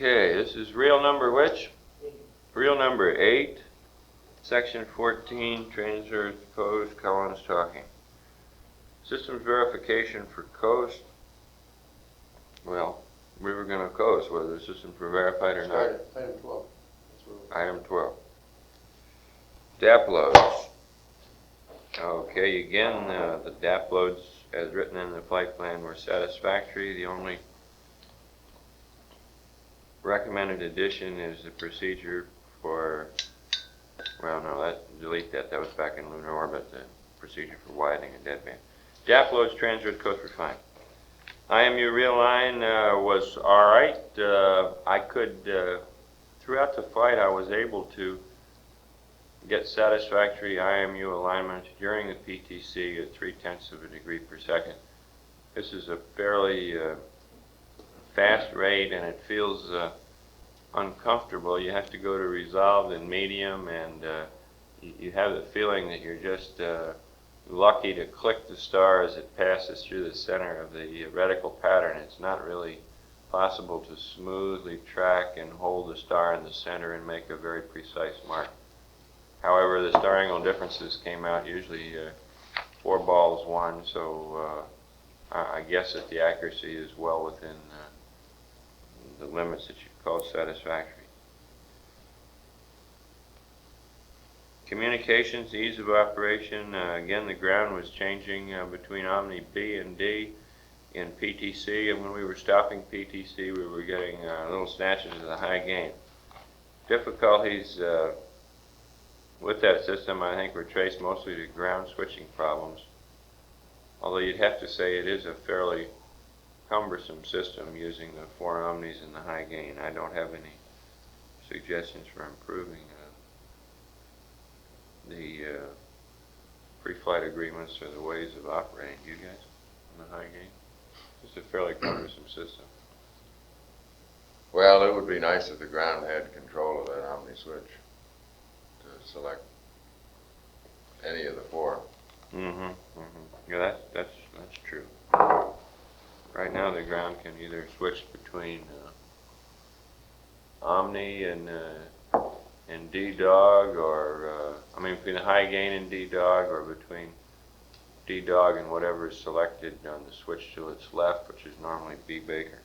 Okay, this is reel number which? Reel number 8, section 14, transverse coast, Collins talking. Systems verification for coast. Well, we were going to coast whether the systems were verified or not. Item 12. Item 12. DAP loads. Okay, again, the DAP loads as written in the flight plan were satisfactory. The only recommended addition is the procedure for, well, no, delete that. That was back in lunar orbit, the procedure for widening a deadband. DAP loads, transverse coast were fine. IMU real-line was all right. I could, throughout the flight, I was able to get satisfactory IMU alignment during the PTC at 0.3 of a degree per second. This is a fairly fast rate, and it feels uncomfortable. You have to go to resolved in medium, and you have the feeling that you're just lucky to click the star as it passes through the center of the reticle pattern. It's not really possible to smoothly track and hold the star in the center and make a very precise mark. However, the star angle differences came out usually 4 balls 1, so I guess that the accuracy is well within the limits that you'd call satisfactory. Communications, ease of operation. Again, the ground was changing between Omni B and D in PTC, and when we were stopping PTC, we were getting little snatches of the high gain. Difficulties with that system, I think, were traced mostly to ground switching problems, although you'd have to say it is a fairly cumbersome system using the 4 omnis and the high gain. I don't have any suggestions for improving the pre-flight agreements or the ways of operating. Do you guys on the high gain? It's a fairly cumbersome system. Well, it would be nice if the ground had control of that omni switch to select any of the 4. Yeah, that's true. Right now, the ground can either switch between Omni and D-Dog, or between the high gain and D-Dog, or between D-Dog and whatever is selected on the switch to its left, which is normally B-Baker.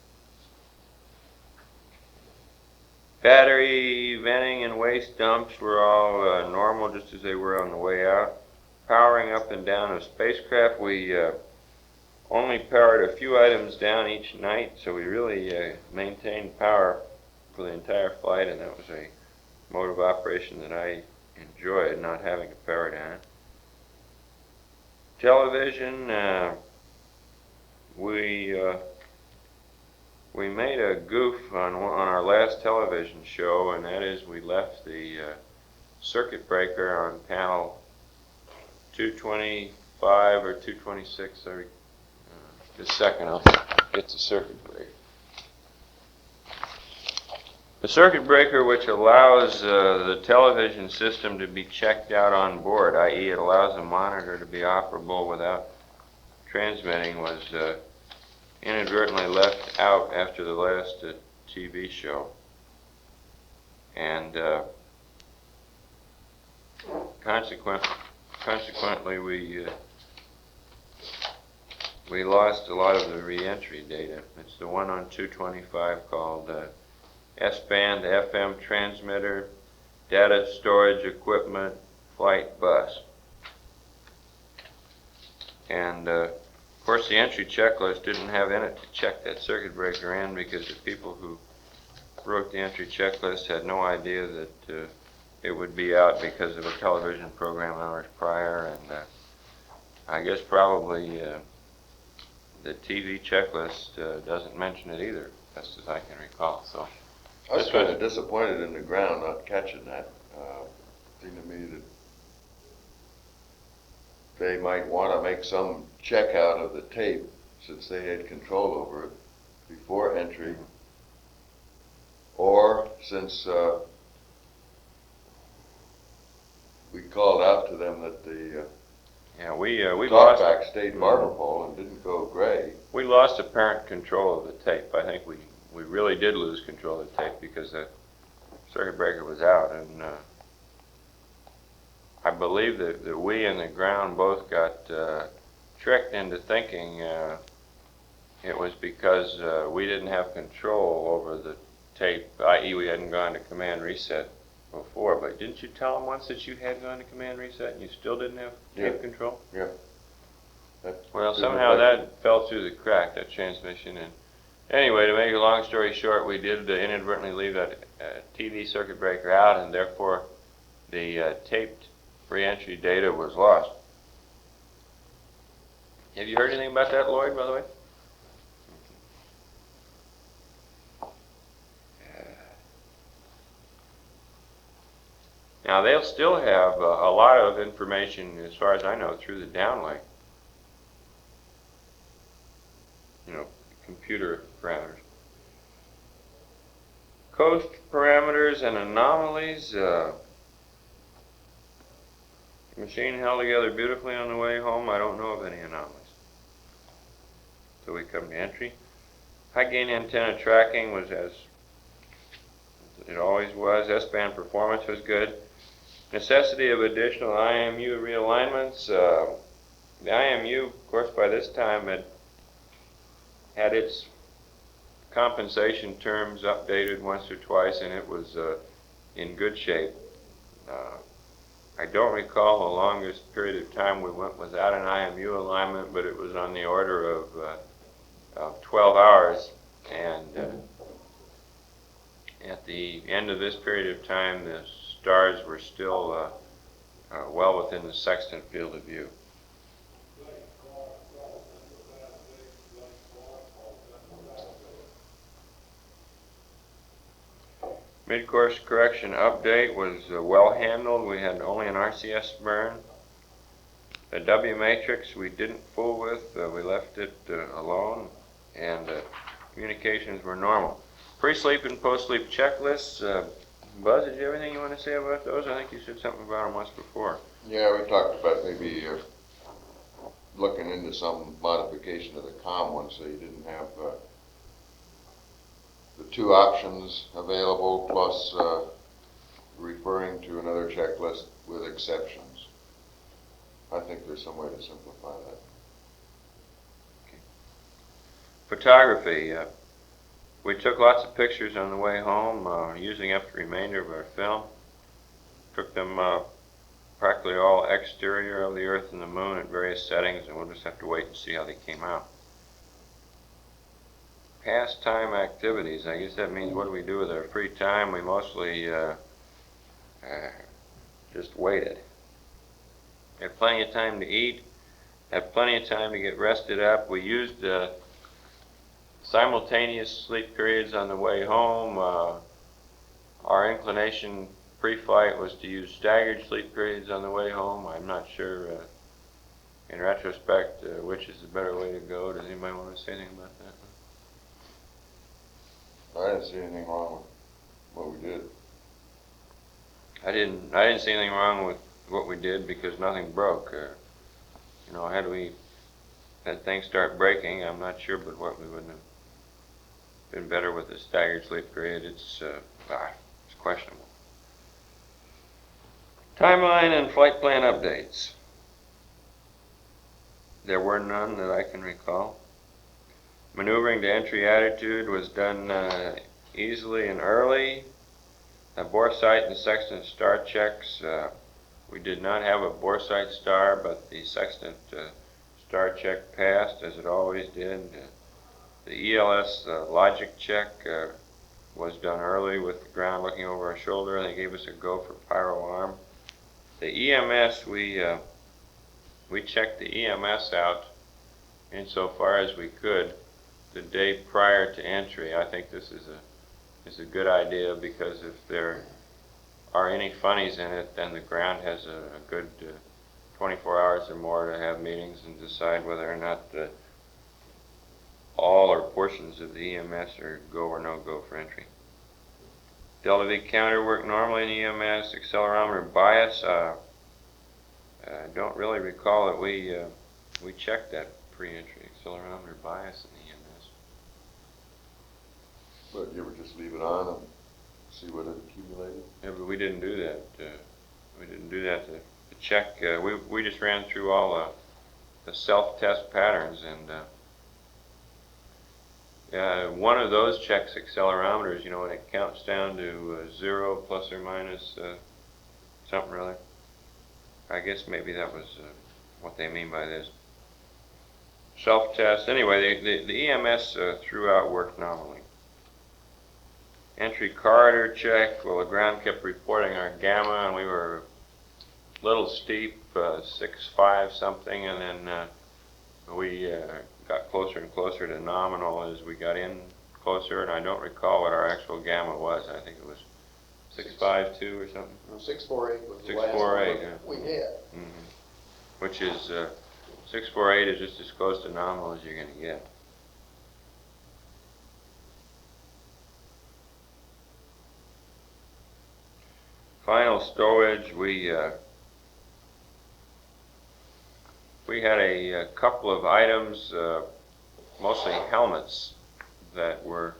Battery venting and waste dumps were all normal, just as they were on the way out. Powering up and down of spacecraft, we only powered a few items down each night, so we really maintained power for the entire flight, and that was a mode of operation that I enjoyed, not having to power down. Television, we made a goof on our last television show, and that is we left the circuit breaker on panel 225 or 226. Just a second, I'll get the circuit breaker. The circuit breaker, which allows the television system to be checked out on board, i.e. it allows the monitor to be operable without transmitting, was inadvertently left out after the last TV show. And consequently, we lost a lot of the re-entry data. It's the one on 225 called S-band FM transmitter, data storage equipment, flight bus. And of course, the entry checklist didn't have in it to check that circuit breaker in, because the people who wrote the entry checklist had no idea that it would be out because of a television program hours prior, and I guess probably the TV checklist doesn't mention it either, best as I can recall. So I was kind of disappointed in the ground not catching that. It seemed to me that they might want to make some check out of the tape, since they had control over it before entry, or since we called out to them that the we talkback stayed barber pole and didn't go gray. We lost apparent control of the tape. I think we we really did lose control of the tape because the circuit breaker was out, and I believe that we and the ground both got tricked into thinking it was because we didn't have control over the tape, i.e. we hadn't gone to command reset before. But didn't you tell them once that you had gone to command reset and you still didn't have tape control? Yeah. Well, somehow that fell through the crack, that transmission. And anyway, to make a long story short, we did inadvertently leave that TV circuit breaker out, and therefore the taped re-entry data was lost. Have you heard anything about that, Lloyd, by the way? Now, they'll still have a lot of information, as far as I know, through the downlink. You know, computer parameters. Coast parameters and anomalies. Machine held together beautifully on the way home. I don't know of any anomalies. So we come to entry. High gain antenna tracking was as it always was. S-band performance was good. Necessity of additional IMU realignments. The IMU, of course, by this time had its compensation terms updated once or twice, and it was in good shape. I don't recall the longest period of time we went without an IMU alignment, but it was on the order of 12 hours. And at the end of this period of time, the stars were still well within the sextant field of view. Mid-course correction update was well handled. We had only an RCS burn. The W matrix we didn't fool with. We left it alone, and communications were normal. Pre-sleep and post-sleep checklists. Buzz, did you have anything you want to say about those? I think you said something about them once before. Yeah, we talked about maybe looking into some modification of the COM one so you didn't have the two options available plus referring to another checklist with exceptions. I think there's some way to simplify that. Okay. Photography. We took lots of pictures on the way home, using up the remainder of our film. Took them practically all exterior of the Earth and the Moon at various settings, and we'll just have to wait and see how they came out. Pastime activities. I guess that means what do we do with our free time? We mostly just waited. Had plenty of time to eat, had plenty of time to get rested up. We used simultaneous sleep periods on the way home. Our inclination pre-flight was to use staggered sleep periods on the way home. I'm not sure, in retrospect, which is the better way to go. Does anybody want to say anything about that? I didn't see anything wrong with what we did. I didn't see anything wrong with what we did because nothing broke. You know, had things start breaking, I'm not sure, but what we wouldn't have been better with a staggered sleep period. It's questionable. Timeline and flight plan updates. There were none that I can recall. Maneuvering to entry attitude was done easily and early. Boresight and sextant star checks. We did not have a boresight star, but the sextant star check passed as it always did. The ELS logic check was done early with the ground looking over our shoulder, and they gave us a go for pyro arm. The EMS, we checked the EMS out insofar as we could the day prior to entry. I think this is a good idea because if there are any funnies in it, then the ground has a good 24 hours or more to have meetings and decide whether or not all or portions of the EMS are go or no go for entry. Delta V counter worked normally in the EMS. Accelerometer bias. I don't really recall that we checked that pre-entry accelerometer bias in the EMS. But you ever just leave it on and see what it accumulated? Yeah, but we didn't do that. We didn't do that to check. We just ran through all the self-test patterns, and yeah, one of those checks accelerometers, you know, when it counts down to 0 plus or minus something or other. I guess maybe that was what they mean by this. Self-test. Anyway, the EMS throughout worked nominally. Entry corridor check. Well, the ground kept reporting our gamma, and we were a little steep, 6.5 something, and then we got closer and closer to nominal as we got in closer, and I don't recall what our actual gamma was. I think it was 652 or something. Well, 648 was the last 648, yeah. one we had. Which is 648 is just as close to nominal as you're going to get. Final stowage, we had a couple of items, mostly helmets, that were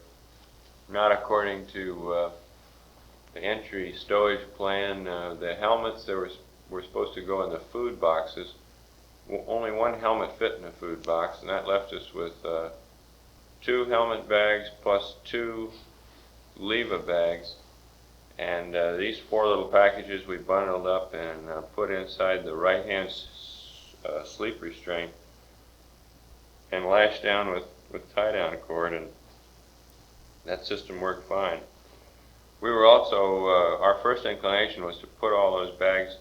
not according to the entry stowage plan. The helmets that were supposed to go in the food boxes, only one helmet fit in the food box, and that left us with 2 helmet bags plus 2 leva bags. And these 4 little packages we bundled up and put inside the right-hand sleep restraint and lashed down with tie-down cord, and that system worked fine. We were also, our first inclination was to put all those bags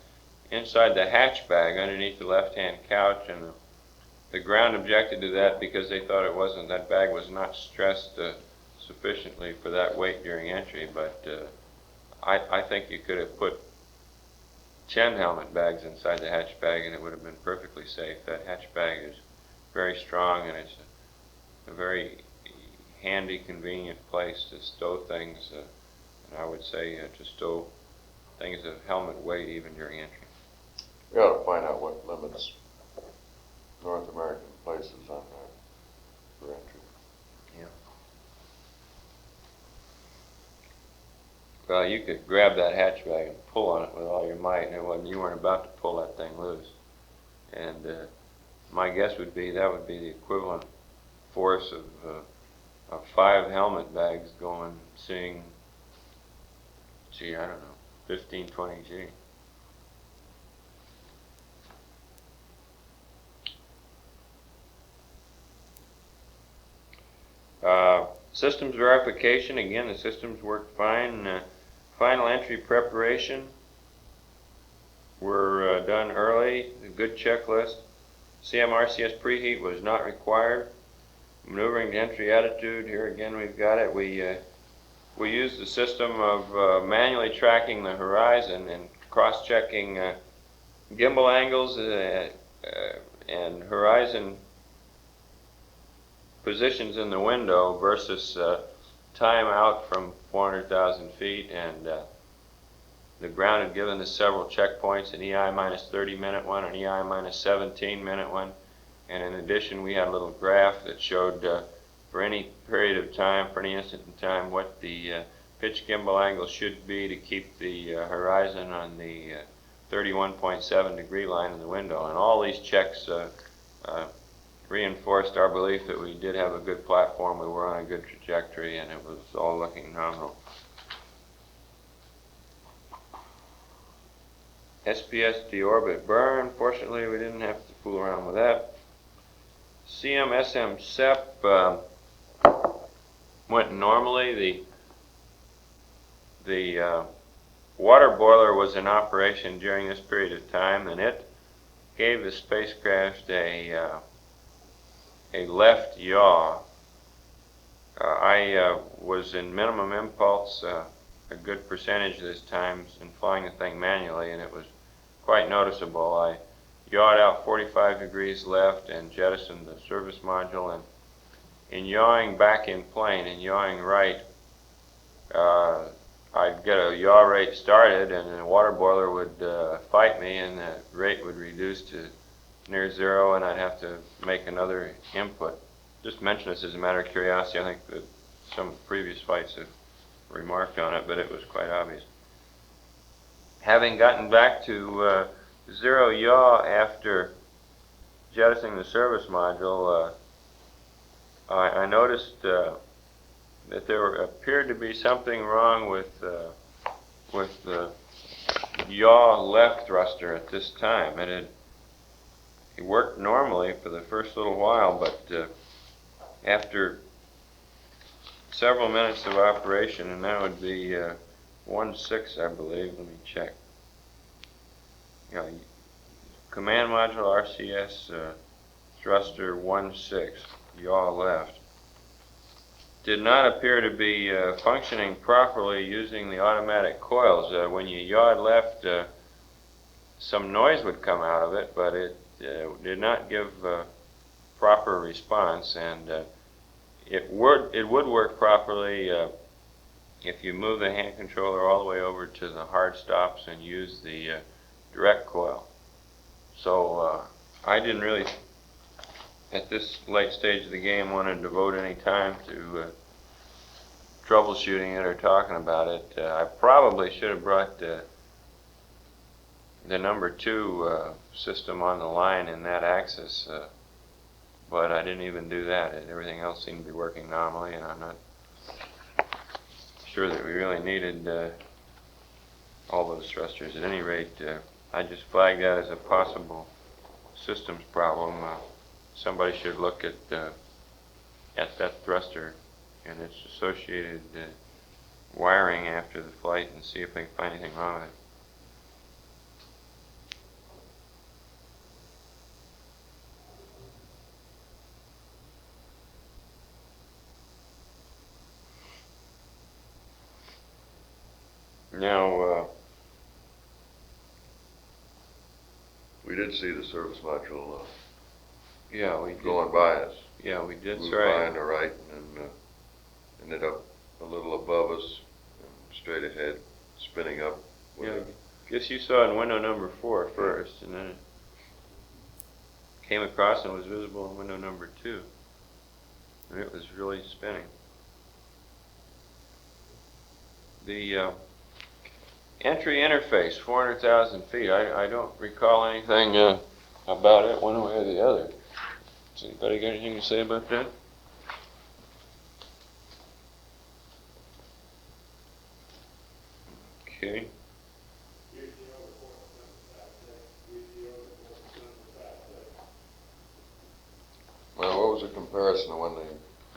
inside the hatch bag underneath the left-hand couch, and the ground objected to that because they thought that bag was not stressed sufficiently for that weight during entry, but I think you could have put 10 helmet bags inside the hatch bag and it would have been perfectly safe. That hatch bag is very strong, and it's a very handy, convenient place to stow things, and I would say to stow things of helmet weight even during entry. We ought to find out what limits North American places on that for entry. Yeah. Well, you could grab that hatch bag and pull on it with all your might, and you weren't about to pull that thing loose. And my guess would be that would be the equivalent force of 5 helmet bags seeing, gee, I don't know, 15, 20 G. Systems verification, again, the systems worked fine. Final entry preparation were done early, a good checklist. CMRCS preheat was not required. Maneuvering to entry attitude, here again we've got it. We used the system of manually tracking the horizon and cross-checking gimbal angles and horizon positions in the window versus time out from 400,000 feet, and the ground had given us several checkpoints, an EI minus 30 minute one, an EI minus 17 minute one, and in addition we had a little graph that showed for any period of time, for any instant in time, what the pitch gimbal angle should be to keep the horizon on the 31.7 degree line in the window. And all these checks reinforced our belief that we did have a good platform, we were on a good trajectory, and it was all looking nominal. SPS deorbit burn, fortunately we didn't have to fool around with that. CM-SM SEP went normally. The water boiler was in operation during this period of time, and it gave the spacecraft a left yaw. I was in minimum impulse a good percentage of this time in flying the thing manually, and it was quite noticeable. I yawed out 45 degrees left and jettisoned the service module, and in yawing back in plane and yawing right, I'd get a yaw rate started and the water boiler would fight me, and the rate would reduce to near 0, and I'd have to make another input. Just mention this as a matter of curiosity. I think that some previous flights have remarked on it, but it was quite obvious. Having gotten back to zero yaw after jettisoning the service module, I noticed that there appeared to be something wrong with the yaw left thruster at this time. It worked normally for the first little while, but after several minutes of operation, and that would be 1.6, I believe. Let me check. Yeah, command module RCS thruster 1.6, yaw left. Did not appear to be functioning properly using the automatic coils. When you yawed left, some noise would come out of it, but it did not give proper response, and it would work properly if you move the hand controller all the way over to the hard stops and use the direct coil. So I didn't really, at this late stage of the game, want to devote any time to troubleshooting it or talking about it. I probably should have brought the number 2 system on the line in that axis, but I didn't even do that. Everything else seemed to be working normally, and I'm not sure that we really needed all those thrusters. At any rate, I just flagged that as a possible systems problem. Somebody should look at that thruster and its associated wiring after the flight and see if they can find anything wrong with it. Now, We did see the service module yeah, we did. going by us. Yeah, we did. Moved Sorry. by on the right and ended up a little above us, and straight ahead, spinning up. Yeah, I guess you saw it in window number 4 first, and then it came across and was visible in window number 2. And it was really spinning. The entry interface, 400,000 feet. I don't recall anything about it one way or the other. Does anybody got anything to say about that? Okay. Well, what was the comparison of when the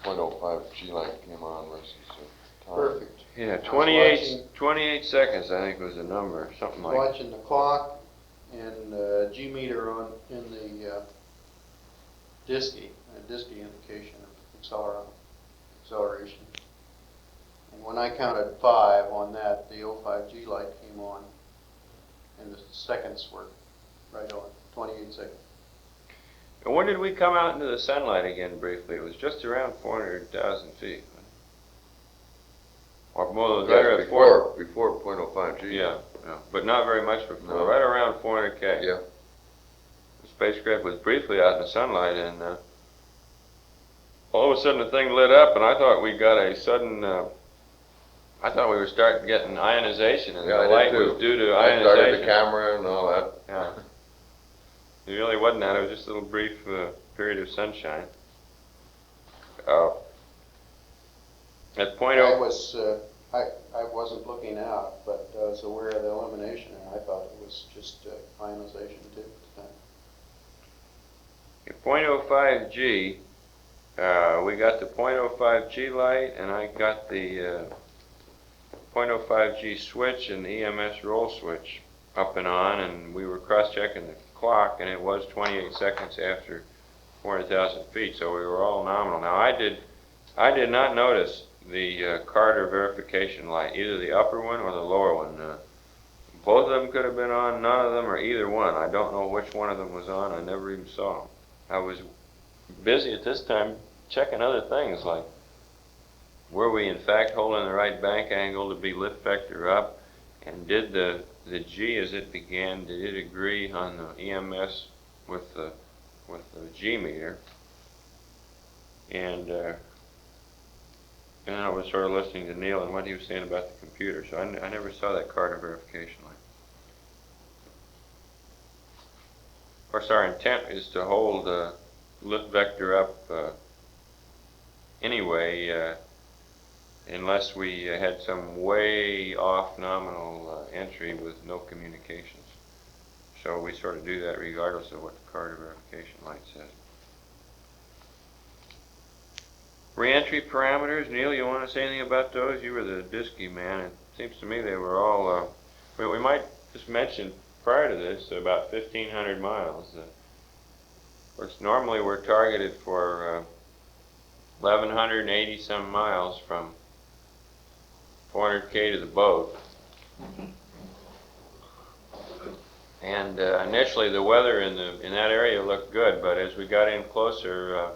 .05 G light came on versus time? Perfect. Yeah, I was 28 seconds I think was the number, something like that. watching the clock and G meter on in the DISCI indication of acceleration. And when I counted 5 on that, the 05 G light came on, and the seconds were right on, 28 seconds. And when did we come out into the sunlight again briefly? It was just around 400,000 feet. Or more, Yeah, right around before .05 G. Yeah, yeah, but not very much before. No. Right around 400K. Yeah. The spacecraft was briefly out in the sunlight, and all of a sudden the thing lit up, and I thought we got a sudden. I thought we were starting getting ionization, and Yeah, the I light did too. was due to I ionization. started the camera and all that. Yeah. It really wasn't that. It was just a little brief period of sunshine. At point I oh, was I wasn't looking out, but I was aware of the illumination, and I thought it was just ionization too at the time. at .05 G, we got the .05 G light, and I got the .05 G switch and the EMS roll switch up and on, and we were cross-checking the clock, and it was 28 seconds after 400,000 feet, so we were all nominal. Now I did not notice the Carter verification light, either the upper one or the lower one. Both of them could have been on, none of them, or either one. I don't know which one of them was on. I never even saw them. I was busy at this time checking other things, like were we in fact holding the right bank angle to be lift vector up, and did the G as it began, did it agree on the EMS with the G meter? And And then I was sort of listening to Neil and what he was saying about the computer, so I never saw that card of verification line. Of course, our intent is to hold lift vector up anyway, unless we had some way off nominal entry with no communications. So we sort of do that regardless of what the card of verification light says. Re-entry parameters, Neil, you want to say anything about those? You were the DSKY man. It seems to me they were all, we might just mention prior to this about 1,500 miles. Of course, normally we're targeted for 1,180 some miles from 400K to the boat. And initially the weather in that area looked good, but as we got in closer,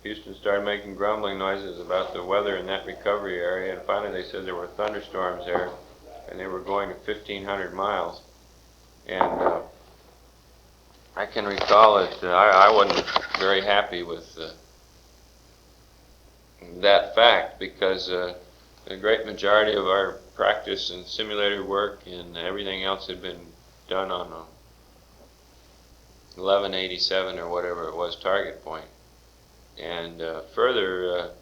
Houston started making grumbling noises about the weather in that recovery area, and finally they said there were thunderstorms there, and they were going to 1,500 miles. And I can recall that I wasn't very happy with that fact, because the great majority of our practice and simulator work and everything else had been done on 1187 or whatever it was target point. And further,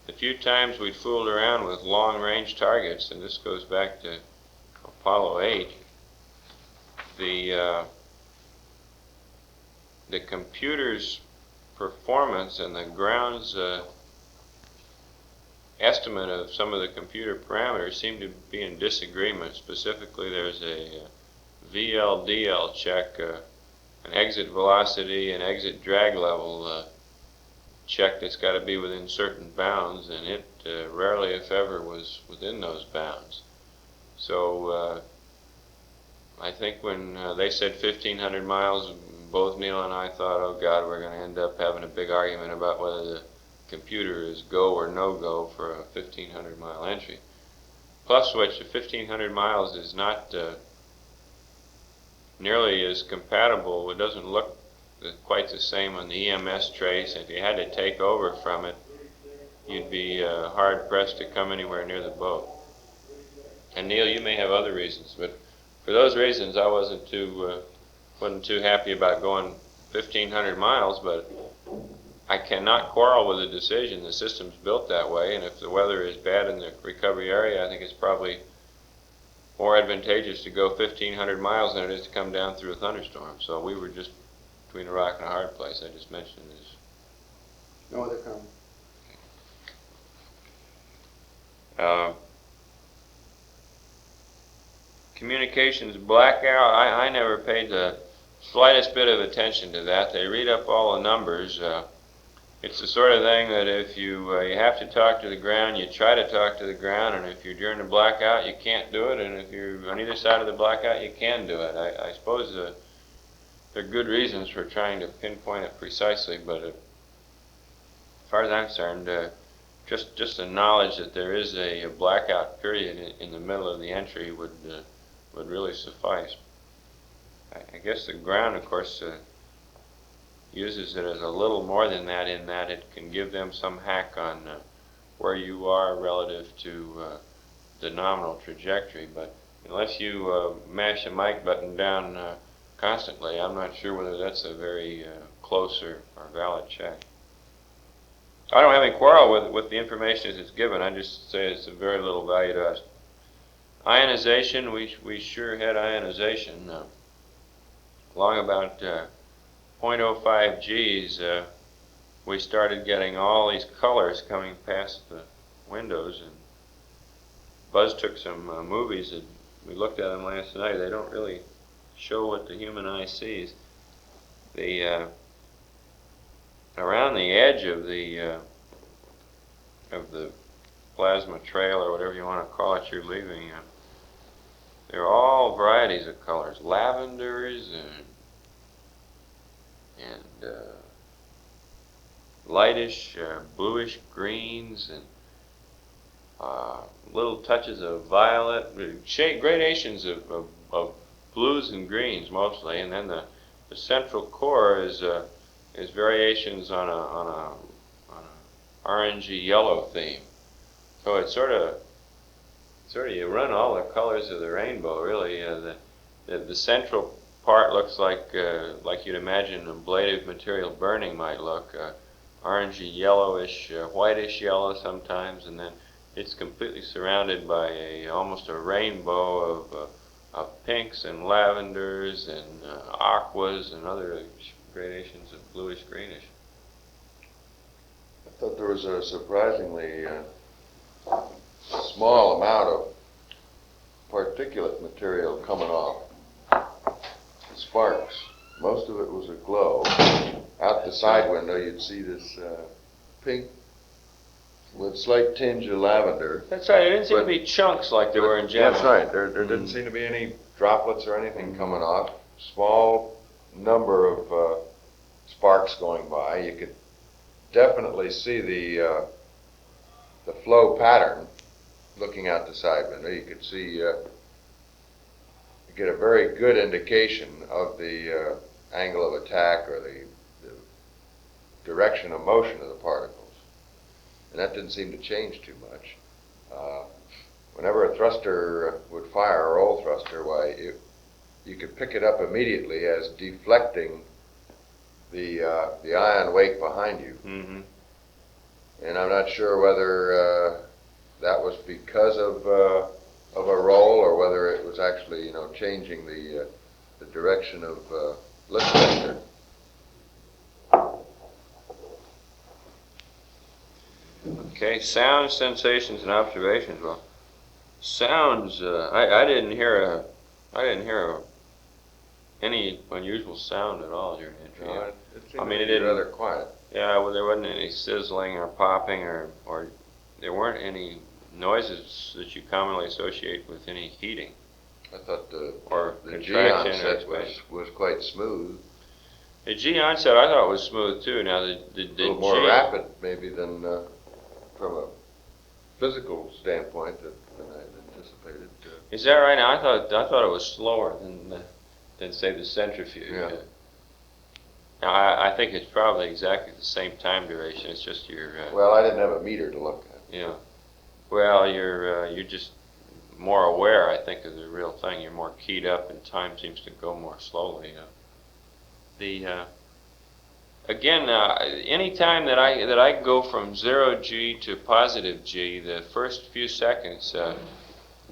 the few times we'd fooled around with long-range targets, and this goes back to Apollo 8, the computer's performance and the ground's estimate of some of the computer parameters seem to be in disagreement. Specifically, there's a VLDL check, an exit velocity and exit drag level check that's got to be within certain bounds, and it rarely, if ever, was within those bounds. So I think when they said 1,500 miles, both Neil and I thought, oh God, we're going to end up having a big argument about whether the computer is go or no go for a 1,500 mile entry. Plus which, 1,500 miles is not nearly as compatible. It doesn't look quite the same on the EMS trace. If you had to take over from it, you'd be hard pressed to come anywhere near the boat. And Neil, you may have other reasons, but for those reasons I wasn't too happy about going 1,500 miles, but I cannot quarrel with the decision. The system's built that way, and if the weather is bad in the recovery area, I think it's probably more advantageous to go 1,500 miles than it is to come down through a thunderstorm. So we were just between a rock and a hard place. I just mentioned this. No other comment. Communications blackout, I never paid the slightest bit of attention to that. They read up all the numbers. It's the sort of thing that if you have to talk to the ground, you try to talk to the ground, and if you're during the blackout, you can't do it, and if you're on either side of the blackout, you can do it. I suppose there are good reasons for trying to pinpoint it precisely, but as far as I'm concerned, just the knowledge that there is a blackout period in the middle of the entry would really suffice. I guess the ground, of course, uses it as a little more than that, in that it can give them some hack on where you are relative to the nominal trajectory. But unless you mash a mic button down constantly, I'm not sure whether that's a very close or valid check. I don't have any quarrel with the information as it's given. I just say it's of very little value to us. Ionization, we sure had ionization. Along about 0.05 Gs, we started getting all these colors coming past the windows, and Buzz took some movies and we looked at them last night. They don't really show what the human eye sees. Around the edge of the plasma trail, or whatever you want to call it, you're leaving, there are all varieties of colors, lavenders and lightish bluish greens, and little touches of violet, gradations of blues and greens mostly, and then the central core is variations on a orangey yellow theme. So it's sort of you run all the colors of the rainbow, really. The central part looks like you'd imagine a blade of material burning might look, orangey, yellowish, whitish yellow sometimes, and then it's completely surrounded by almost a rainbow of pinks and lavenders and aquas and other gradations of bluish greenish. I thought there was a surprisingly small amount of particulate material coming off. Sparks. Most of it was a glow. Out the side window, you'd see this pink with slight tinge of lavender. That's right. It didn't seem to be chunks like there were in general. That's right. There didn't seem to be any droplets or anything coming off. Small number of sparks going by. You could definitely see the flow pattern looking out the side window. You could see, you get a very good indication of the angle of attack or the direction of motion of the particles. And that didn't seem to change too much. Whenever a thruster would fire, a roll thruster, why, you could pick it up immediately as deflecting the ion wake behind you. Mm-hmm. And I'm not sure whether that was because of a roll or whether it was actually, changing the direction of lift vector. Okay, sounds, sensations, and observations. Well, sounds. I didn't hear any unusual sound at all during the entry. No, it seemed I mean, to it be didn't. rather quiet. Yeah, well, there wasn't any sizzling or popping, or there weren't any noises that you commonly associate with any heating. I thought the G contraction onset or was quite smooth. The G onset I thought was smooth too. Now the A little more rapid maybe than from a physical standpoint than I anticipated. Is that right? Now I thought it was slower than say the centrifuge. Yeah. Now I think it's probably exactly the same time duration. It's just your Well, I didn't have a meter to look at. yeah. Well, you're just more aware, I think, of the real thing. You're more keyed up, and time seems to go more slowly. Again, any time that I go from 0G to positive G, the first few seconds,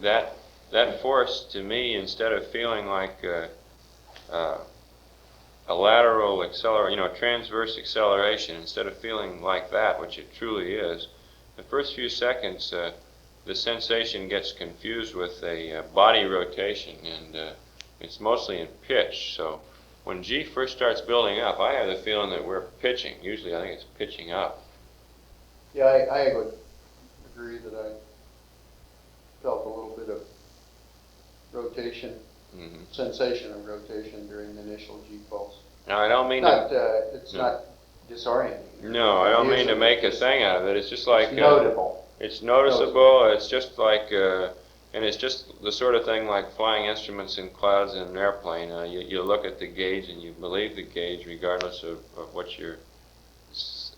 that force to me, instead of feeling like a lateral acceleration, transverse acceleration, instead of feeling like that, which it truly is, the first few seconds, the sensation gets confused with a body rotation, and it's mostly in pitch. So when G first starts building up, I have the feeling that we're pitching. Usually I think it's pitching up. Yeah, I would agree that I felt a little bit of rotation, sensation of rotation during the initial G pulse. Now I don't mean It's not disorienting. No, I don't mean to make a thing out of it. It's just like It's notable. It's noticeable. It's just like, and it's just the sort of thing like flying instruments in clouds in an airplane. You look at the gauge and you believe the gauge regardless of what your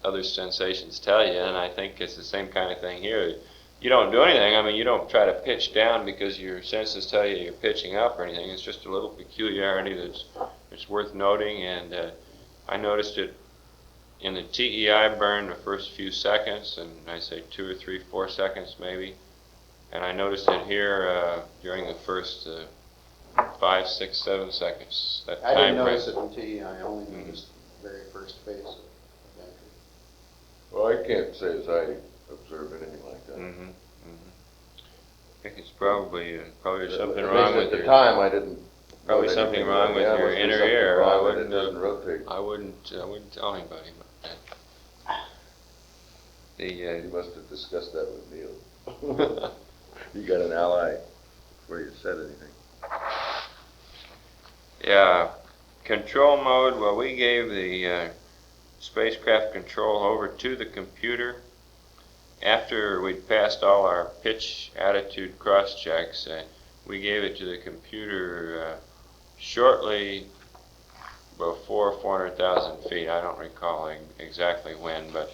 other sensations tell you. And I think it's the same kind of thing here. You don't do anything. I mean, you don't try to pitch down because your senses tell you you're pitching up or anything. It's just a little peculiarity that's worth noting. And I noticed it in the TEI burn the first few seconds, and I say 2 or 3, 4 seconds maybe. And I noticed it here during the first 5, 6, 7 seconds. That I time didn't frame. notice it in TE. I only noticed the very first phase of entry. Well, I can't say as I observed anything like that. I think it's probably something At wrong least with at the your time, I didn't. probably note something anything wrong like with that. your Must be inner something ear. wrong I that wouldn't it doesn't rotate. I wouldn't tell anybody about that. You must have discussed that with Neil. You got an ally before you said anything. Yeah, control mode. Well, we gave the spacecraft control over to the computer after we'd passed all our pitch attitude cross checks. We gave it to the computer shortly before 400,000 feet. I don't recall exactly when, but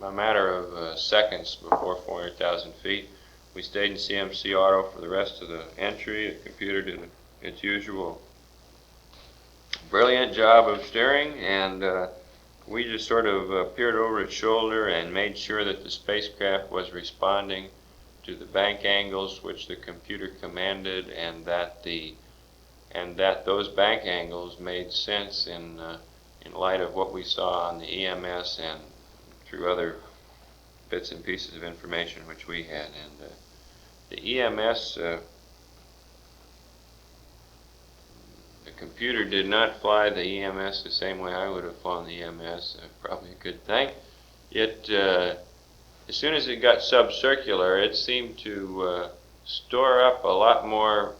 a matter of seconds before 400,000 feet. We stayed in CMC auto for the rest of the entry. The computer did its usual brilliant job of steering, and we just sort of peered over its shoulder and made sure that the spacecraft was responding to the bank angles which the computer commanded, and that those bank angles made sense in light of what we saw on the EMS and through other bits and pieces of information which we had. And the EMS, the computer did not fly the EMS the same way I would have flown the EMS. Probably a good thing. It as soon as it got subcircular, it seemed to store up a lot more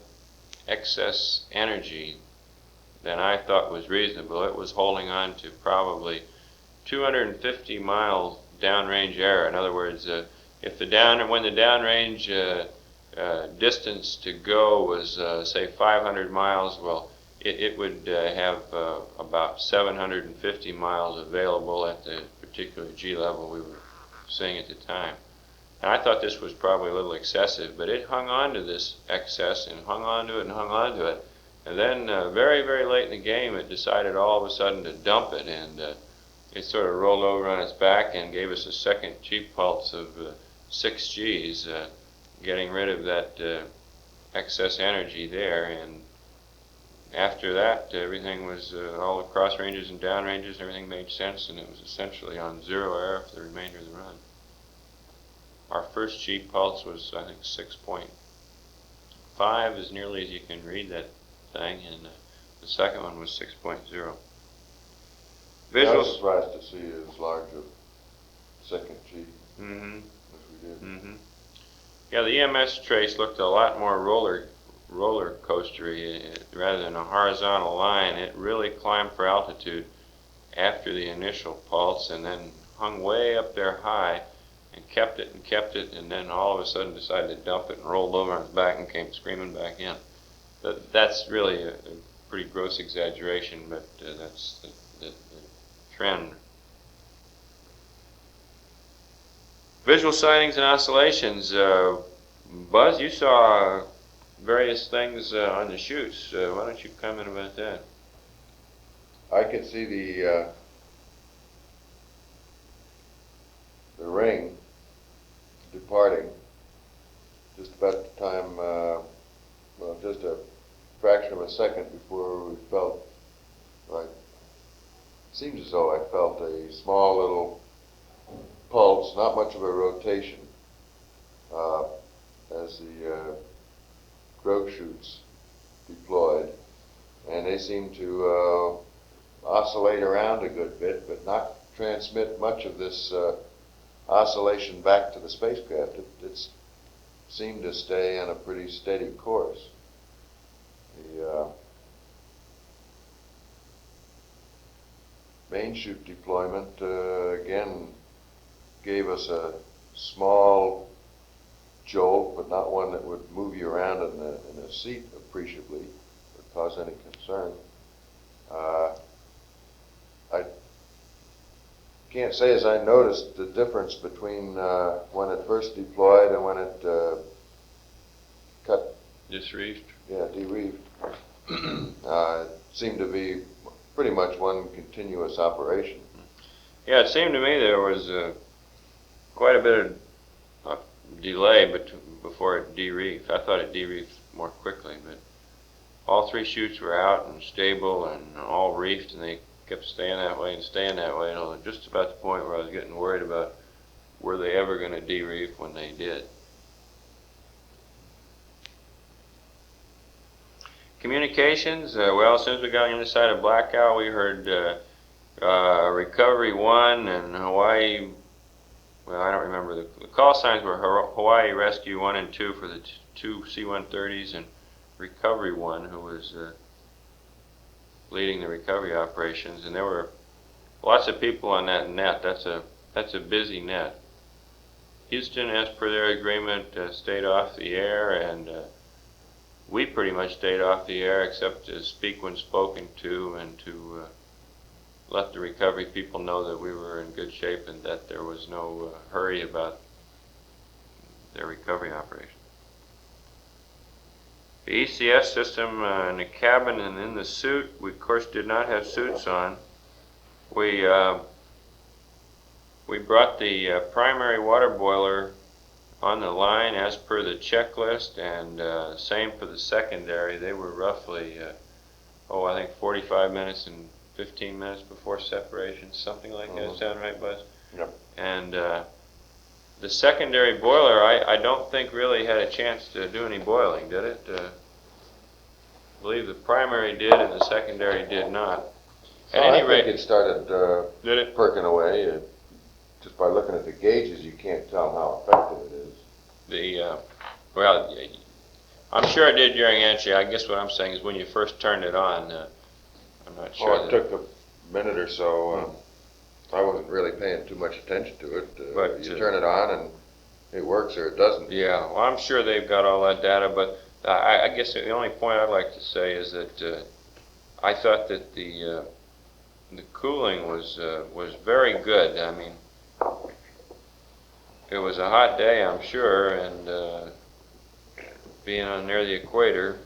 excess energy than I thought was reasonable. It was holding on to probably 250 mile downrange error. In other words, if when the downrange distance to go was say 500 miles, well, it would have about 750 miles available at the particular G level we were seeing at the time. And I thought this was probably a little excessive, but it hung on to this excess and hung on to it and hung on to it. And then very, very late in the game, it decided all of a sudden to dump it, and it sort of rolled over on its back and gave us a second G pulse of 6 Gs, getting rid of that excess energy there. And after that, everything was, all the cross ranges and down ranges, everything made sense, and it was essentially on 0 error for the remainder of the run. Our first G pulse was, I think, 6.5, as nearly as you can read that thing, and the second one was 6.0. I was surprised to see as large a second G Mm-hmm. as we did. Mm-hmm. Yeah, the EMS trace looked a lot more roller coastery rather than a horizontal line. It really climbed for altitude after the initial pulse, and then hung way up there high and kept it, and then all of a sudden decided to dump it and rolled over on its back and came screaming back in. That's really a pretty gross exaggeration, but that's the trend. Visual sightings and oscillations. Buzz, you saw various things on the chutes. Why don't you comment about that? I could see the ring departing just about the time, well, just a fraction of a second before we felt like, it seems as though I felt a small little pulse, not much of a rotation, as the drogue chutes deployed, and they seemed to oscillate around a good bit, but not transmit much of this oscillation back to the spacecraft. It seemed to stay on a pretty steady course. The main chute deployment again gave us a small jolt, but not one that would move you around in a seat appreciably or cause any concern. I can't say as I noticed the difference between when it first deployed and when it Disreefed? dereefed. It seemed to be pretty much one continuous operation. Yeah, it seemed to me there was quite a bit of delay before it dereefed. I thought it dereefed more quickly, but all 3 chutes were out and stable and all reefed, and they kept staying that way and staying that way until just about the point where I was getting worried about were they ever going to dereef when they did. Communications, well, as soon as we got on the other side of Blackout, we heard Recovery 1 and Hawaii, well, I don't remember. The call signs were Hawaii Rescue 1 and 2 for the 2 C-130s, and Recovery 1, who was leading the recovery operations, and there were lots of people on that net. That's a busy net. Houston, as per their agreement, stayed off the air, and we pretty much stayed off the air except to speak when spoken to and to let the recovery people know that we were in good shape and that there was no hurry about their recovery operation. The ECS system in the cabin and in the suit, we of course did not have suits on. We brought the primary water boiler on the line as per the checklist, and same for the secondary. They were roughly, I think 45 minutes and 15 minutes before separation, something like that. Sound right, Buzz? Yep. And the secondary boiler, I don't think really had a chance to do any boiling, did it? I believe the primary did and the secondary did not. At any I rate, think it started did it? perking away. Just by looking at the gauges, you can't tell how effective it is. Well, I'm sure it did during entry. I guess what I'm saying is when you first turned it on, I'm not sure. It took a minute or so. I wasn't really paying too much attention to it. But, you turn it on and it works or it doesn't. Yeah, well, I'm sure they've got all that data, but I guess the only point I'd like to say is that I thought that the cooling was very good. I mean, it was a hot day, I'm sure, and being near the equator,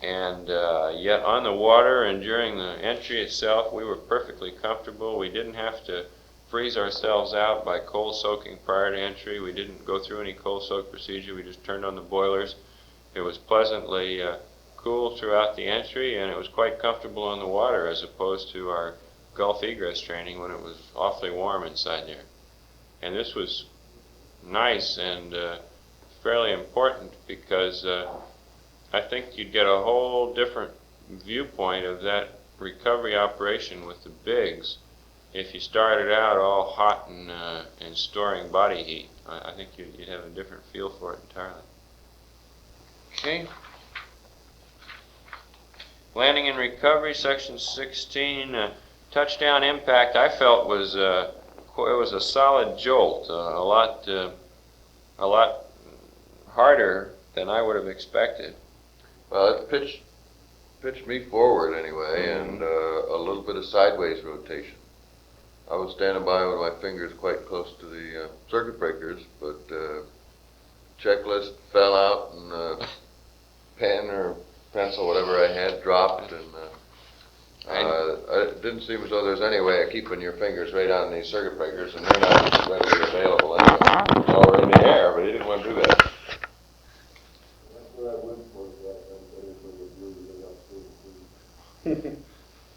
and yet on the water and during the entry itself, we were perfectly comfortable. We didn't have to freeze ourselves out by cold soaking prior to entry. We didn't go through any cold soak procedure. We just turned on the boilers. It was pleasantly cool throughout the entry, and it was quite comfortable on the water as opposed to our Gulf egress training when it was awfully warm inside there. And this was nice and fairly important because I think you'd get a whole different viewpoint of that recovery operation with the bigs if you started out all hot and storing body heat. I think you'd have a different feel for it entirely. Okay. Landing and recovery, section 16. Touchdown impact, I felt was it was a solid jolt, a lot harder than I would have expected. Well, it pitched me forward anyway, and a little bit of sideways rotation. I was standing by with my fingers quite close to the circuit breakers, but checklist fell out, and pen or pencil, whatever I had, dropped, and it didn't seem as though there's any way of keeping your fingers right on these circuit breakers, and they're not readily available anyway. Well, we're in the air, but he didn't want to do that.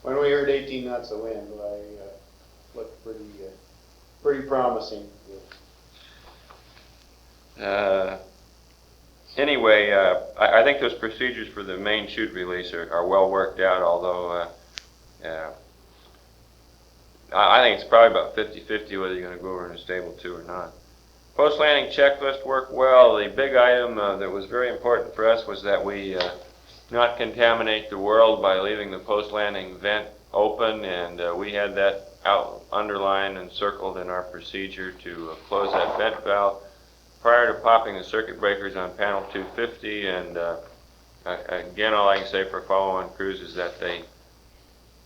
When we heard 18 knots of wind, looked pretty promising. Anyway, I think those procedures for the main chute release are well worked out, although I think it's probably about 50-50 whether you're going to go over in a stable 2 or not. Post-landing checklist worked well. The big item that was very important for us was that we not contaminate the world by leaving the post-landing vent open, and we had that underlined and circled in our procedure to close that vent valve prior to popping the circuit breakers on panel 250. And again, all I can say for follow-on crews is that they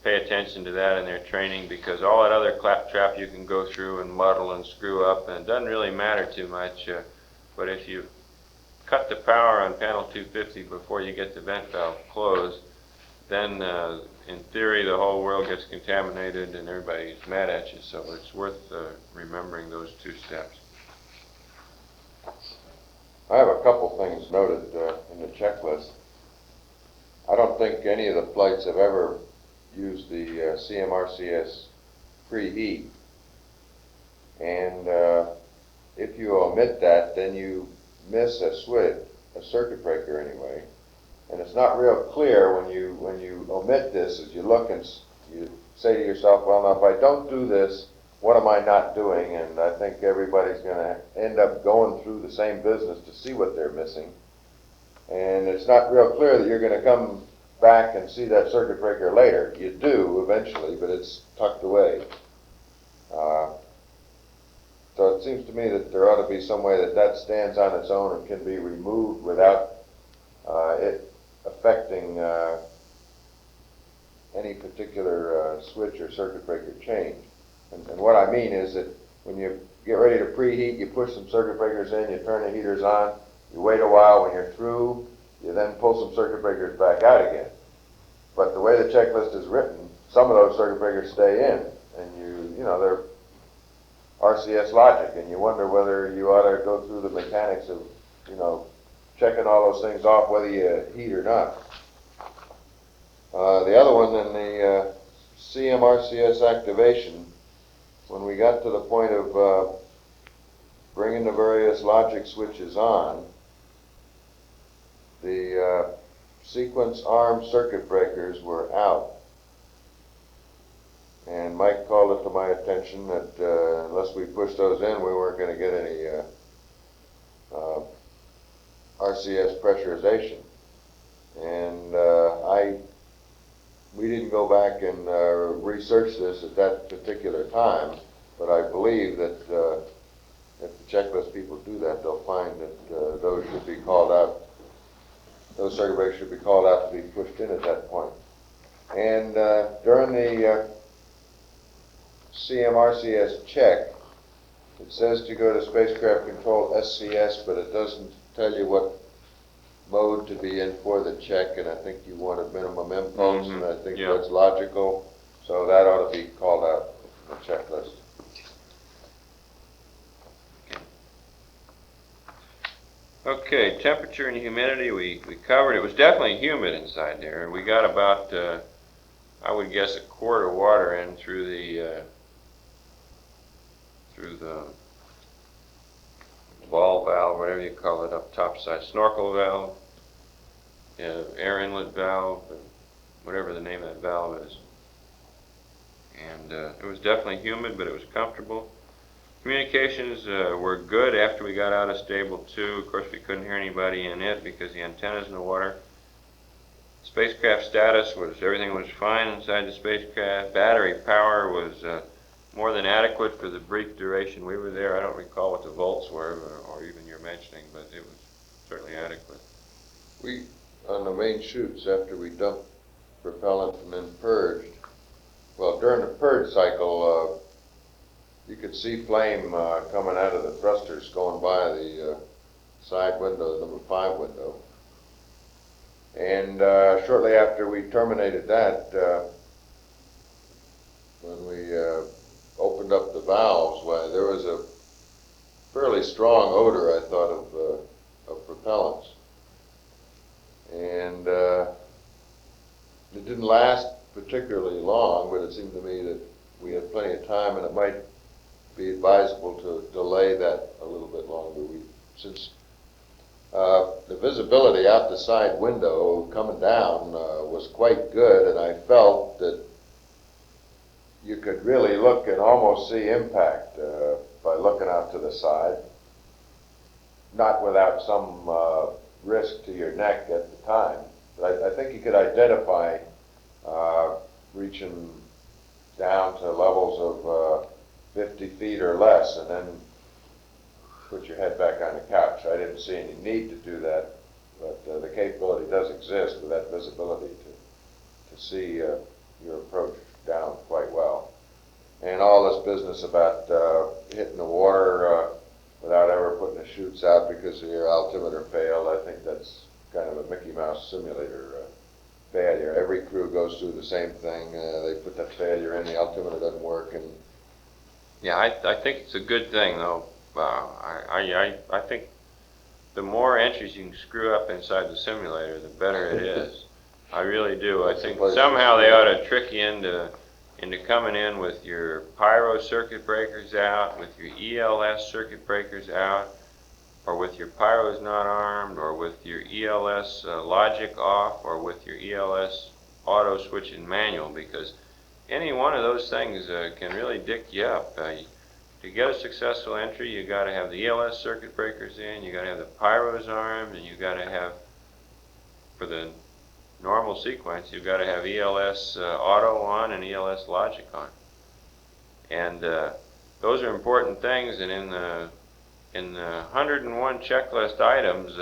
pay attention to that in their training, because all that other claptrap you can go through and muddle and screw up, and it doesn't really matter too much, but if you cut the power on panel 250 before you get the vent valve closed, then in theory the whole world gets contaminated and everybody's mad at you, so it's worth remembering those 2 steps. I have a couple things noted in the checklist. I don't think any of the flights have ever used the CMRCS preheat, and if you omit that, then you miss a switch, a circuit breaker anyway, and it's not real clear when you omit this. As you look and you say to yourself, well, now if I don't do this, what am I not doing? And I think everybody's going to end up going through the same business to see what they're missing, and it's not real clear that you're going to come back and see that circuit breaker later. You do eventually, but it's tucked away. So it seems to me that there ought to be some way that stands on its own and can be removed without it affecting any particular switch or circuit breaker change. And what I mean is that when you get ready to preheat, you push some circuit breakers in, you turn the heaters on, you wait a while. When you're through, you then pull some circuit breakers back out again. But the way the checklist is written, some of those circuit breakers stay in, and you know, they're RCS logic, and you wonder whether you ought to go through the mechanics of, you know, checking all those things off whether you heat or not. The other one, in the CMRCS activation, when we got to the point of bringing the various logic switches on, the sequence arm circuit breakers were out. And Mike called it to my attention that unless we pushed those in, we weren't going to get any RCS pressurization. And we didn't go back and research this at that particular time, but I believe that if the checklist people do that, they'll find that those should be called out. Those circuit breakers should be called out to be pushed in at that point. And during the CMRCS check, it says to go to Spacecraft Control SCS, but it doesn't tell you what mode to be in for the check, and I think you want a minimum impulse, and I think that's logical, so that ought to be called out in the checklist. Okay, temperature and humidity we covered. It was definitely humid inside there. We got about, I would guess, a quart of water in through the ball valve, whatever you call it, up top side, snorkel valve, air inlet valve, whatever the name of that valve is. And it was definitely humid, but it was comfortable. Communications were good after we got out of stable 2. Of course, we couldn't hear anybody in it because the antenna's in the water. Spacecraft status was, everything was fine inside the spacecraft. Battery power was more than adequate for the brief duration we were there. I don't recall what the volts were, or even your mentioning, but it was certainly adequate. We, on the main chutes, after we dumped propellant and then purged, well, during the purge cycle, you could see flame coming out of the thrusters going by the side window, the number 5 window. And shortly after we terminated that, when we opened up the valves, why, there was a fairly strong odor, I thought, of propellants. And it didn't last particularly long, but it seemed to me that we had plenty of time, and it might be advisable to delay that a little bit longer. Since the visibility out the side window coming down was quite good, and I felt that you could really look and almost see impact by looking out to the side, not without some risk to your neck at the time. But I think you could identify reaching down to levels of 50 feet or less, and then put your head back on the couch. I didn't see any need to do that, but the capability does exist with that visibility to see your approach down quite well. And all this business about hitting the water without ever putting the chutes out because your altimeter failed, I think that's kind of a Mickey Mouse simulator failure. Every crew goes through the same thing. They put that failure in, the altimeter doesn't work, and yeah, I think it's a good thing, though. I think the more entries you can screw up inside the simulator, the better it is. I really do. I think somehow they ought to trick you into coming in with your pyro circuit breakers out, with your ELS circuit breakers out, or with your pyros not armed, or with your ELS logic off, or with your ELS auto switch and manual, because any one of those things can really dick you up. To get a successful entry, you got to have the ELS circuit breakers in, you got to have the pyros armed, and you got to have, for the normal sequence, you've got to have ELS auto on and ELS logic on. And those are important things, and in the 101 checklist items,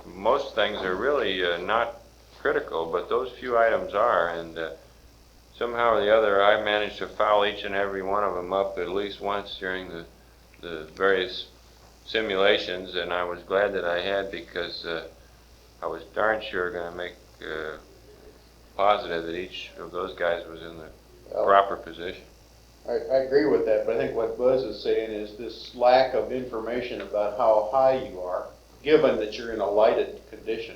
most things are really not critical, but those few items are, and somehow or the other, I managed to foul each and every one of them up at least once during the various simulations, and I was glad that I had, because I was darn sure going to make positive that each of those guys was in the proper position. I agree with that, but I think what Buzz is saying is this lack of information about how high you are, given that you're in a lighted condition,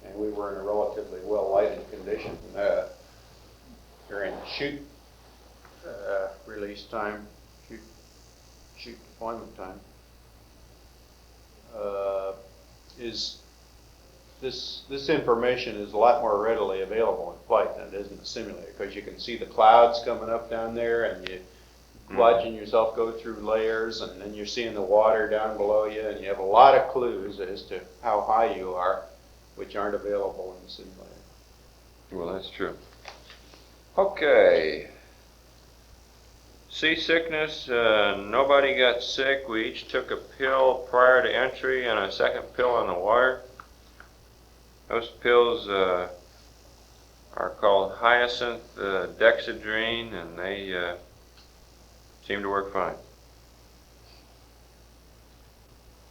and we were in a relatively well lighted condition during chute release time, chute deployment time, is this information is a lot more readily available in flight than it is in the simulator, because you can see the clouds coming up down there, and you're watching yourself go through layers, and then you're seeing the water down below you, and you have a lot of clues as to how high you are, which aren't available in the simulator. Well, that's true. Okay. Seasickness, nobody got sick. We each took a pill prior to entry and a second pill on the water. Those pills are called hyacinth dexedrine, and they seem to work fine.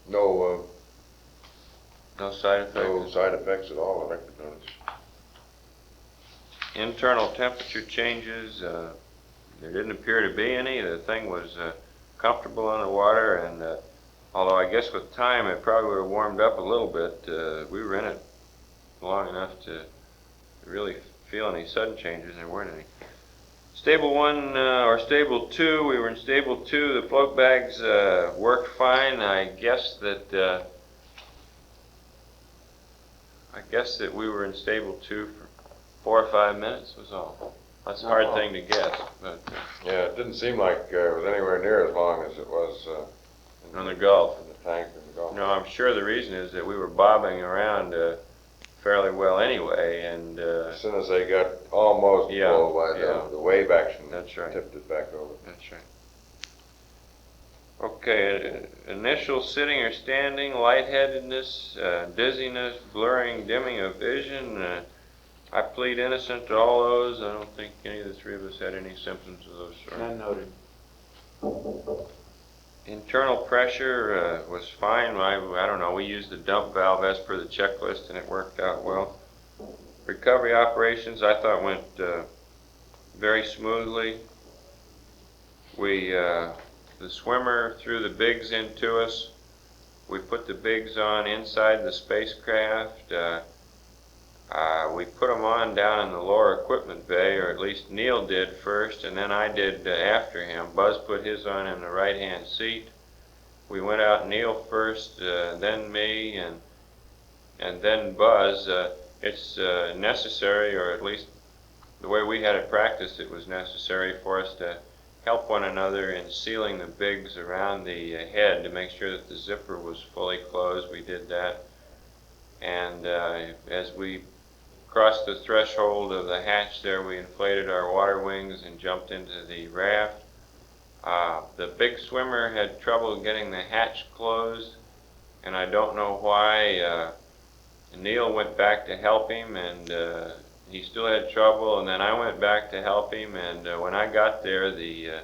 No side effects? no side effects at all, I could notice. Internal temperature changes, there didn't appear to be any. The thing was comfortable in the water, and although I guess with time it probably would have warmed up a little bit, we were in it long enough to really feel any sudden changes, and there weren't any. Stable 1 or Stable 2, we were in Stable 2. The float bags worked fine. I guess that we were in Stable 2 for 4 or 5 minutes was all. That's a hard thing to guess, but Yeah, it didn't seem like it was anywhere near as long as it was on the Gulf. in the tank in the Gulf. No, I'm sure the reason is that we were bobbing around fairly well anyway, and As soon as they got almost Yeah, full, the wave action That's right. tipped it back over. That's right. Okay, initial sitting or standing, lightheadedness, dizziness, blurring, dimming of vision. I plead innocent to all those. I don't think any of the three of us had any symptoms of those sorts. None noted. Internal pressure was fine. I don't know, we used the dump valve as per the checklist, and it worked out well. Recovery operations I thought went very smoothly. The swimmer threw the bigs into us. We put the bigs on inside the spacecraft. We put them on down in the lower equipment bay, or at least Neil did first, and then I did after him. Buzz put his on in the right-hand seat. We went out, Neil first, then me, and then Buzz. It's necessary, or at least the way we had it practiced, it was necessary for us to help one another in sealing the bigs around the head to make sure that the zipper was fully closed. We did that, and as we crossed the threshold of the hatch there, we inflated our water wings and jumped into the raft. The big swimmer had trouble getting the hatch closed, and I don't know why. Neil went back to help him, and he still had trouble, and then I went back to help him, and when I got there, the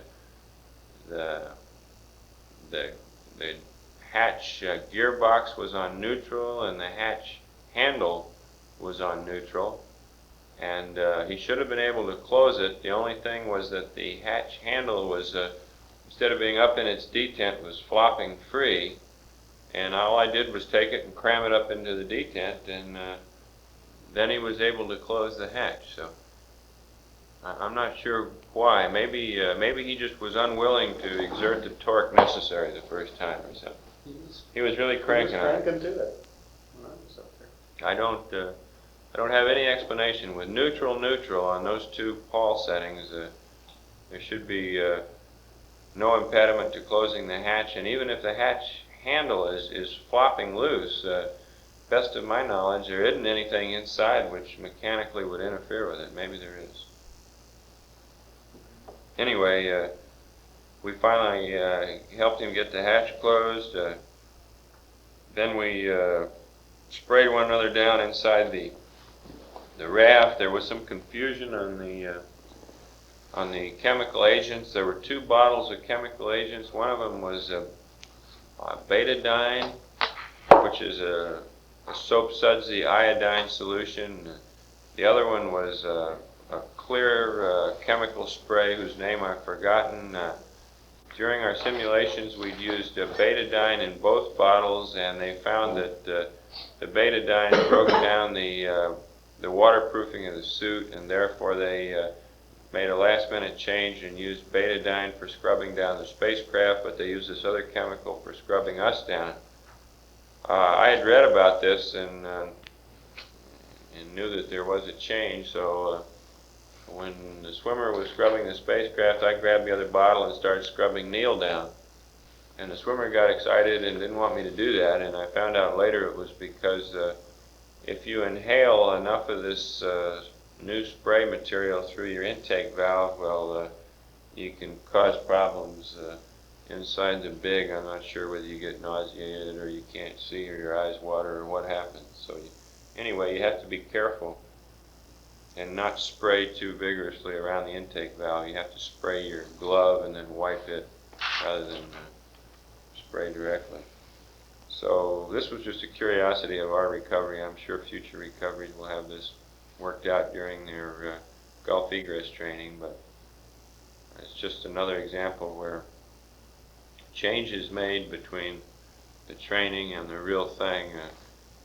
hatch gearbox was on neutral, and the hatch handle was on neutral, and he should have been able to close it. The only thing was that the hatch handle was, instead of being up in its detent, was flopping free, and all I did was take it and cram it up into the detent, and then he was able to close the hatch. So I'm not sure why. Maybe he just was unwilling to exert the torque necessary the first time or something. He was really cranking on it. To it when I was up there. I don't have any explanation. With neutral on those two Paul settings, there should be no impediment to closing the hatch, and even if the hatch handle is flopping loose, best of my knowledge, there isn't anything inside which mechanically would interfere with it. Maybe there is. Anyway, we finally helped him get the hatch closed. Then we sprayed one another down inside the raft. There was some confusion on the On the chemical agents, there were 2 bottles of chemical agents. One of them was betadine, which is a soap sudsy iodine solution. The other one was a clear chemical spray whose name I've forgotten. During our simulations, we'd used betadine in both bottles, and they found that the betadine broke down the waterproofing of the suit, and therefore they made a last-minute change and used betadine for scrubbing down the spacecraft, but they used this other chemical for scrubbing us down. I had read about this and knew that there was a change, so when the swimmer was scrubbing the spacecraft, I grabbed the other bottle and started scrubbing Neil down. And the swimmer got excited and didn't want me to do that, and I found out later it was because if you inhale enough of this new spray material through your intake valve, well, you can cause problems inside the big. I'm not sure whether you get nauseated or you can't see or your eyes water or what happens. So anyway, you have to be careful and not spray too vigorously around the intake valve. You have to spray your glove and then wipe it rather than spray directly. So this was just a curiosity of our recovery. I'm sure future recoveries will have this worked out during their Gulf egress training, but it's just another example where changes made between the training and the real thing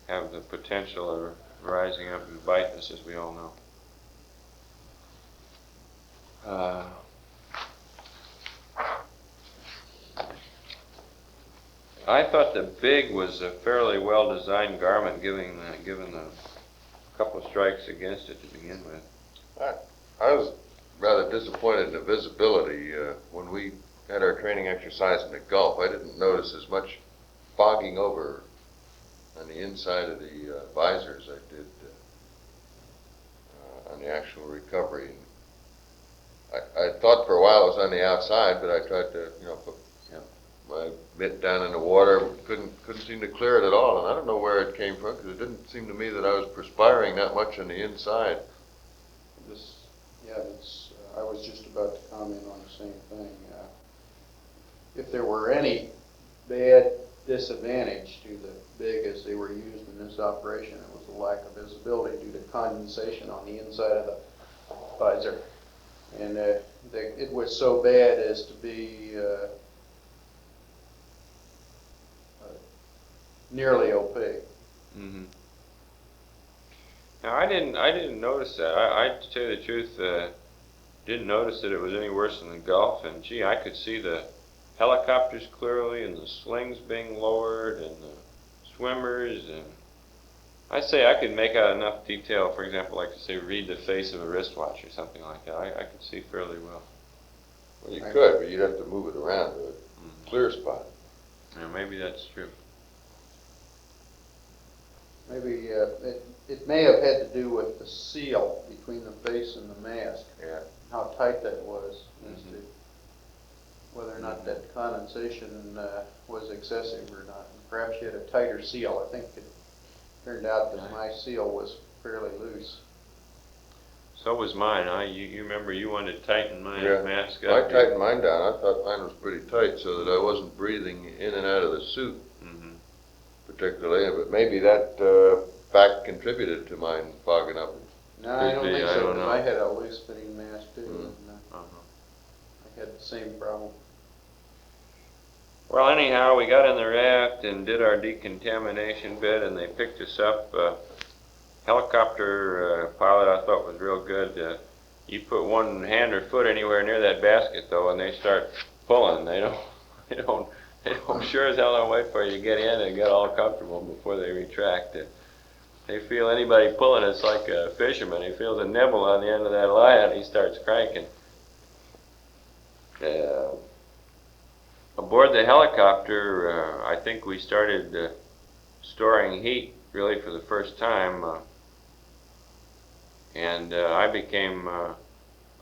have the potential of rising up and bite us, as we all know. I thought the big was a fairly well-designed garment, given the couple of strikes against it to begin with. I was rather disappointed in the visibility. When we had our training exercise in the Gulf, I didn't notice as much fogging over on the inside of the visors I did on the actual recovery. I thought for a while it was on the outside, but I tried to, put my mitt down in the water. Couldn't seem to clear it at all, and I don't know where it came from, because it didn't seem to me that I was perspiring that much on the inside. I was just about to comment on the same thing. If there were any bad disadvantage to the big as they were used in this operation, it was the lack of visibility due to condensation on the inside of the visor. And it was so bad as to be nearly opaque. Mm-hmm. Now I didn't notice that. I to tell you the truth, didn't notice that it was any worse than the Gulf. And gee, I could see the helicopters clearly, and the slings being lowered, and the swimmers, and I say I could make out enough detail, for example, like to say read the face of a wristwatch or something like that. I could see fairly well. Well, you could, but you'd have to move it around to a clear spot. Yeah, maybe that's true. Maybe it may have had to do with the seal between the face and the mask. Yeah. How tight that was, as to whether or not that condensation was excessive or not. Perhaps you had a tighter seal. I think it turned out that my seal was fairly loose. So was mine. You remember you wanted to tighten my mask I up. tightened mine down. I thought mine was pretty tight so that I wasn't breathing in and out of the suit, particularly. But maybe that fact contributed to mine fogging up. No, I don't think I so, don't because know. I had a loose-fitting mask too, and I had the same problem. Well, anyhow, we got in the raft and did our decontamination bit, and they picked us up. Helicopter pilot, I thought, was real good. You put one hand or foot anywhere near that basket, though, and they start pulling. They don't sure as hell don't wait for you to get in and get all comfortable before they retract. They feel anybody pulling, it's like a fisherman. He feels a nibble on the end of that line, he starts cranking. Aboard the helicopter, I think we started storing heat really for the first time, and I became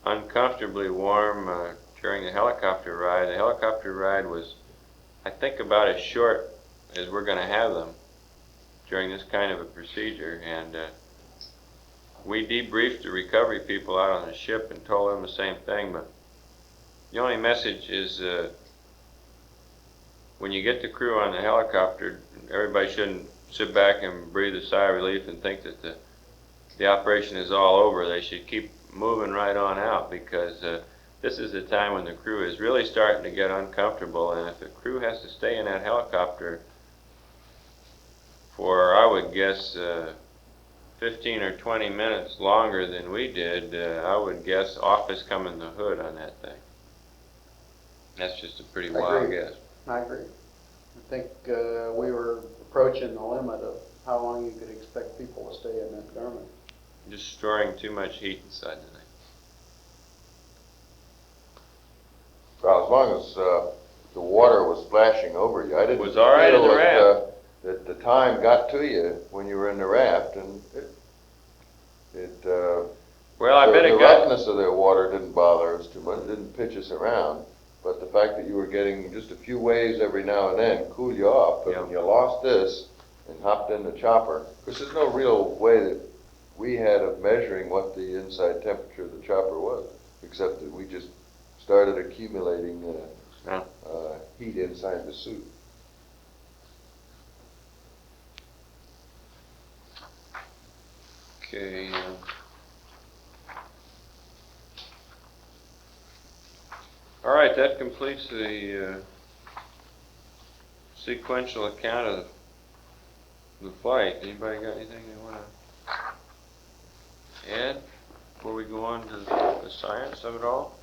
uncomfortably warm during the helicopter ride. The helicopter ride was, I think, about as short as we're going to have them during this kind of a procedure, and we debriefed the recovery people out on the ship and told them the same thing, but the only message is when you get the crew on the helicopter, everybody shouldn't sit back and breathe a sigh of relief and think that the operation is all over. They should keep moving right on out, because this is the time when the crew is really starting to get uncomfortable, and if the crew has to stay in that helicopter for, I would guess, 15 or 20 minutes longer than we did, I would guess office coming the hood on that thing. That's just a pretty wild guess. I agree. I think we were approaching the limit of how long you could expect people to stay in that garment. Just storing too much heat inside the thing. Well, as long as the water was splashing over you, I didn't Was all right in the feel raft. that the time got to you when you were in the raft, and Well, I bet the it got. roughness of the water didn't bother us too much. It didn't pitch us around, but the fact that you were getting just a few waves every now and then cooled you off. But when you lost this and hopped in the chopper, because there's no real way that we had of measuring what the inside temperature of the chopper was, except that we just started accumulating heat inside the suit. Okay. All right, that completes the sequential account of the flight. Anybody got anything they want to add before we go on to the science of it all?